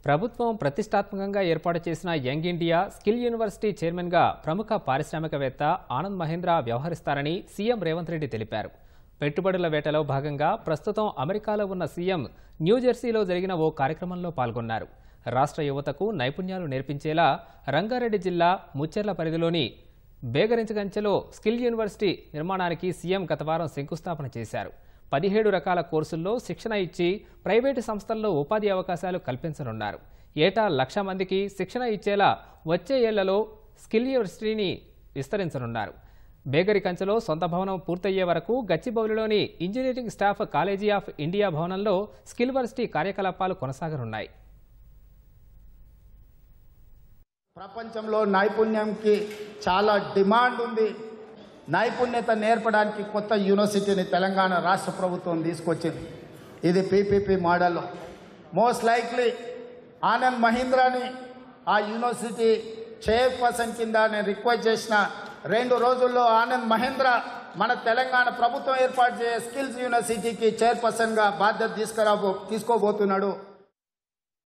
ప్రభుత్వం ప్రతిష్టాత్మకంగా ఏర్పాటు చేసిన యంగ్ ఇండియా స్కిల్ యూనివర్సిటీ చైర్మన్గా ప్రముఖ పారిశ్రామికవేత్త ఆనంద్ మహీంద్ర వ్యవహరిస్తారని సీఎం రేవంత్ రెడ్డి తెలిపారు. పెట్టుబడుల వేటలో భాగంగా ప్రస్తుతం అమెరికాలో ఉన్న సీఎం న్యూజెర్సీలో జరిగిన ఓ కార్యక్రమంలో పాల్గొన్నారు. రాష్ట్ర యువతకు నైపుణ్యాలు నేర్పించేలా రంగారెడ్డి జిల్లా ముచ్చెర్ల పరిధిలోని బేగరించగంచెలో స్కిల్ యూనివర్సిటీ నిర్మాణానికి సీఎం గత వారం శంకుస్థాపన చేశారు. 17 రకాల కోర్సుల్లో శిక్షణ ఇచ్చి ప్రైవేటు సంస్థల్లో ఉపాధి అవకాశాలు కల్పించనున్నారు. ఏటా 1,00,000 మందికి శిక్షణ ఇచ్చేలా వచ్చే ఏళ్లలో స్కిల్ యూనివర్సిటీని విస్తరించనున్నారు. బేగరి కంచెలో సొంత భవనం పూర్తయ్యే వరకు గచ్చిబౌలిలోని engineering staff college of India భవనంలో స్కిల్ యూనివర్సిటీ కార్యకలాపాలు కొనసాగనున్నాయి. ప్రపంచంలో నైపుణ్యంకి చాలా డిమాండ్ ఉంది. నైపుణ్యత నేర్పడానికి కొత్త యూనివర్సిటీని తెలంగాణ రాష్ట్ర ప్రభుత్వం తీసుకొచ్చింది. ఇది పీపీపీ మోడల్లో. మోస్ట్ లైక్లీ ఆనంద్ మహీంద్రాని ఆ యూనివర్సిటీ చైర్పర్సన్ కింద నేను రిక్వెస్ట్ చేసిన 2 రోజుల్లో ఆనంద్ మహీంద్ర మన తెలంగాణ ప్రభుత్వం ఏర్పాటు చేసే స్కిల్స్ యూనివర్సిటీకి చైర్పర్సన్గా బాధ్యత తీసుకోబోతున్నాడు.